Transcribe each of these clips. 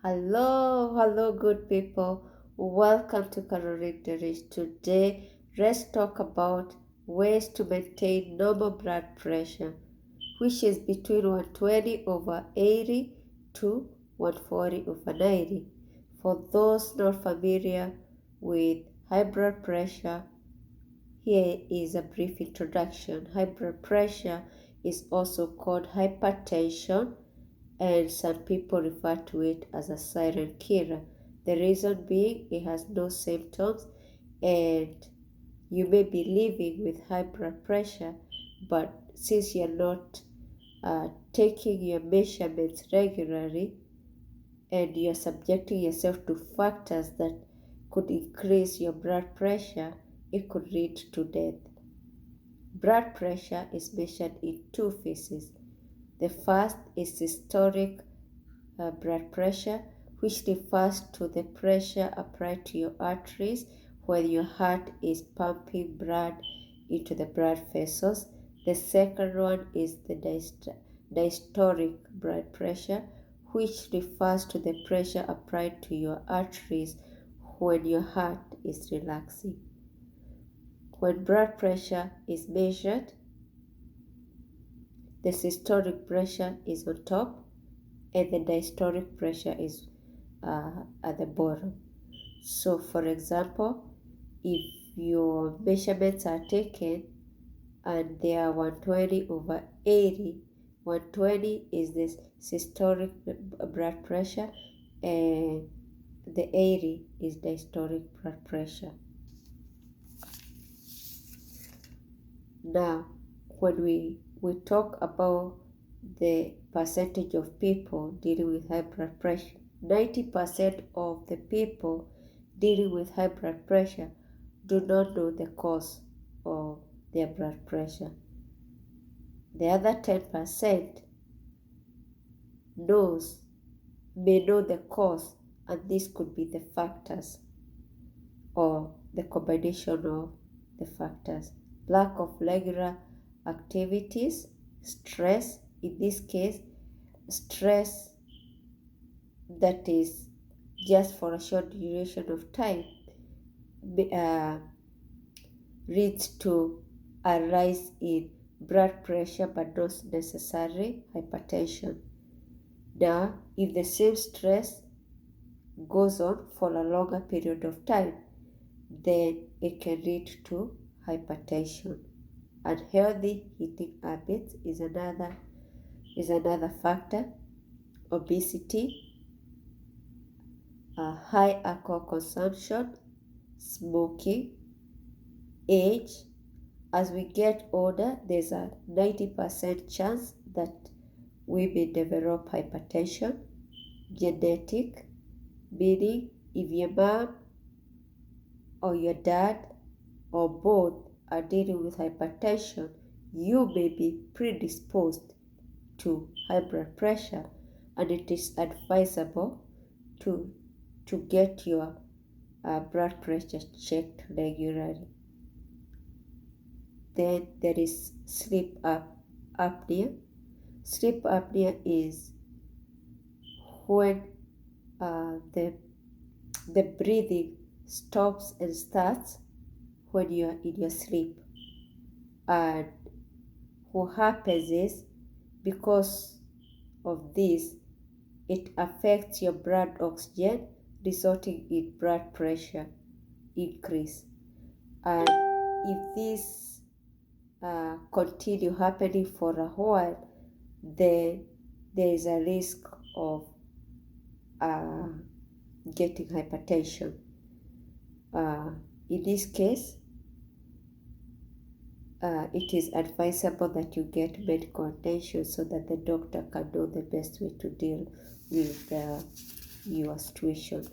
Hello, good people. Welcome to Caloric Dish. Today, let's talk about ways to maintain normal blood pressure, which is between 120 over 80 to 140 over 90. For those not familiar with high blood pressure, here is a brief introduction. High blood pressure is also called hypertension, and some people refer to it as a silent killer. The reason being it has no symptoms, and you may be living with high blood pressure, but since you're not taking your measurements regularly and you're subjecting yourself to factors that could increase your blood pressure, it could lead to death. Blood pressure is measured in two phases. The first is systolic blood pressure, which refers to the pressure applied to your arteries when your heart is pumping blood into the blood vessels. The second one is the diastolic blood pressure, which refers to the pressure applied to your arteries when your heart is relaxing. When blood pressure is measured, the systolic pressure is on top and the diastolic pressure is at the bottom. So, for example, if your measurements are taken and they are 120 over 80, 120 is the systolic blood pressure and the 80 is diastolic blood pressure. Now, when we talk about the percentage of people dealing with high blood pressure, 90% of the people dealing with high blood pressure do not know the cause of their blood pressure. The other 10% may know the cause, and this could be the factors or the combination of the factors. Lack of regular activities, stress, in this case, stress that is just for a short duration of time leads to a rise in blood pressure but not necessarily hypertension. Now, if the same stress goes on for a longer period of time, then it can lead to hypertension. Unhealthy eating habits is another factor. Obesity, high alcohol consumption, smoking, age. As we get older, there's a 90% chance that we may develop hypertension. Genetic, meaning if your mom or your dad or both are dealing with hypertension, you may be predisposed to high blood pressure, and it is advisable to get your blood pressure checked regularly. Then there is sleep apnea. Sleep apnea is when the breathing stops and starts when you are in your sleep. And what happens is, because of this, it affects your blood oxygen, resulting in blood pressure increase. And if this continue happening for a while, then there is a risk of getting hypertension. In this case, it is advisable that you get medical attention so that the doctor can know the best way to deal with your situation.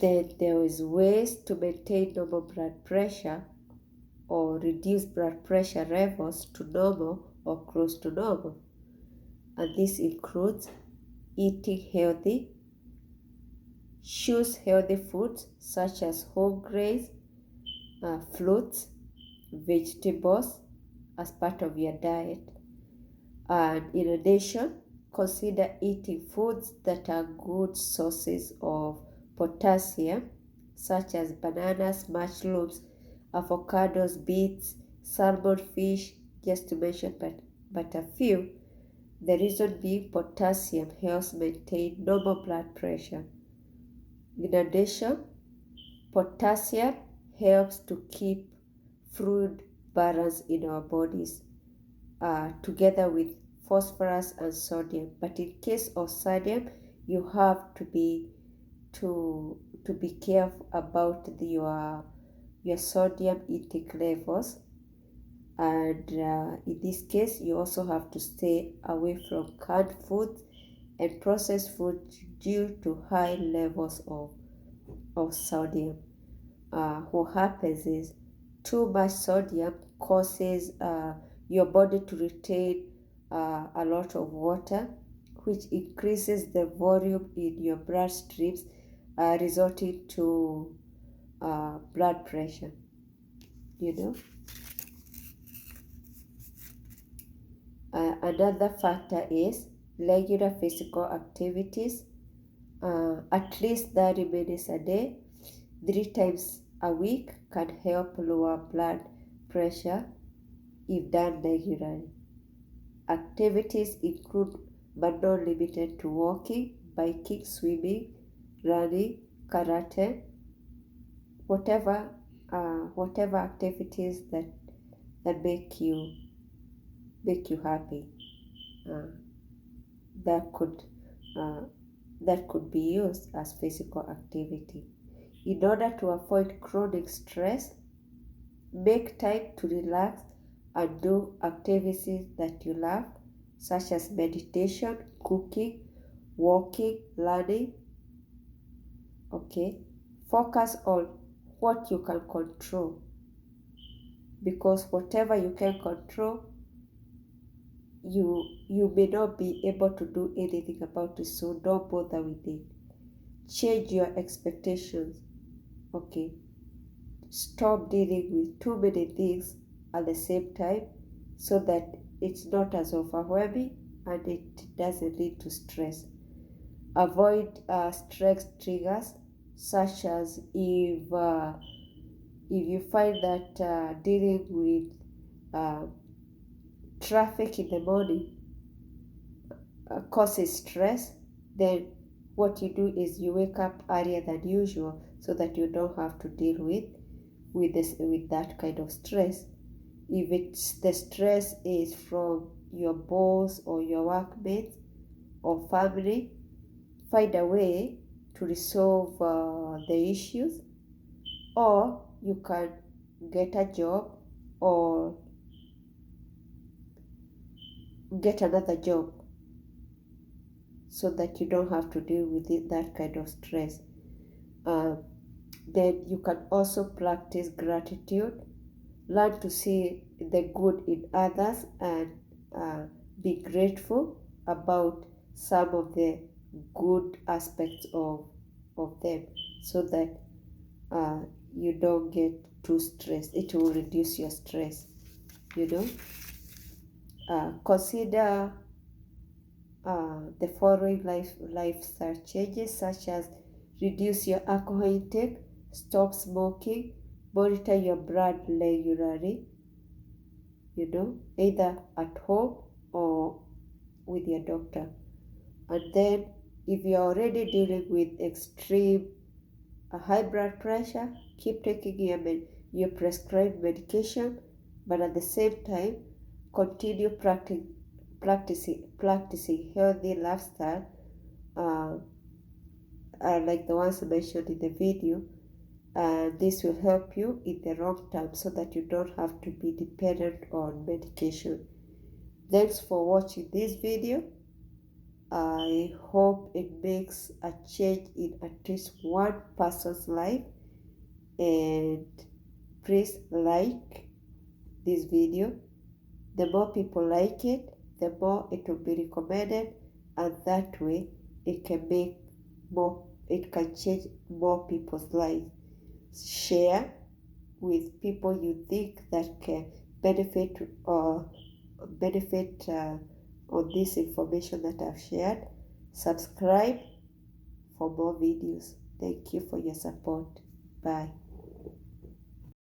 Then there is ways to maintain normal blood pressure or reduce blood pressure levels to normal or close to normal. And this includes eating healthy. Choose healthy foods such as whole grains, fruits, vegetables as part of your diet. And in addition, Consider eating foods that are good sources of potassium, such as bananas, mushrooms, avocados, beets, salmon, fish, just to mention but a few. The reason being potassium helps maintain normal blood pressure. In addition, potassium helps to keep fluid balance in our bodies, together with phosphorus and sodium. But in case of sodium, you have to be careful about your sodium intake levels, and in this case you also have to stay away from canned foods and processed food due to high levels of sodium. What happens is too much sodium causes your body to retain a lot of water, which increases the volume in your bloodstreams, resulting to blood pressure. Another factor is regular physical activities, at least 30 minutes a day, 3 times a week, can help lower blood pressure if done regularly. Activities include but not limited to walking, biking, swimming, running, karate, whatever activities that make you happy. That could be used as physical activity. In order to avoid chronic stress, make time to relax and do activities that you love, such as meditation, cooking, walking, learning. Okay, focus on what you can control, because whatever you can control, you may not be able to do anything about it, so don't bother with it. Change your expectations. Okay, stop dealing with too many things at the same time, so that it's not as overwhelming and it doesn't lead to stress. Avoid stress triggers, such as if you find that dealing with traffic in the morning causes stress, then what you do is you wake up earlier than usual so that you don't have to deal with that kind of stress. If the stress is from your boss or your workmates or family, find a way to resolve the issues, or you can get a job or get another job so that you don't have to deal with that kind of stress. Then you can also practice gratitude. Learn to see the good in others and be grateful about some of the good aspects of them, so that you don't get too stressed. It will reduce your stress. Consider the following lifestyle changes, such as reduce your alcohol intake, stop smoking, monitor your blood regularly, either at home or with your doctor. And then if you're already dealing with extreme high blood pressure, keep taking your prescribed medication, but at the same time continue practicing healthy lifestyle, like the ones mentioned in the video. This will help you in the long term, so that you don't have to be dependent on medication. Thanks for watching this video. I hope it makes a change in at least one person's life, and please like this video. The more people like it, the more it will be recommended, and that way it can change more people's lives. Share with people you think that can benefit on this information that I've shared. Subscribe for more videos. Thank you for your support. Bye.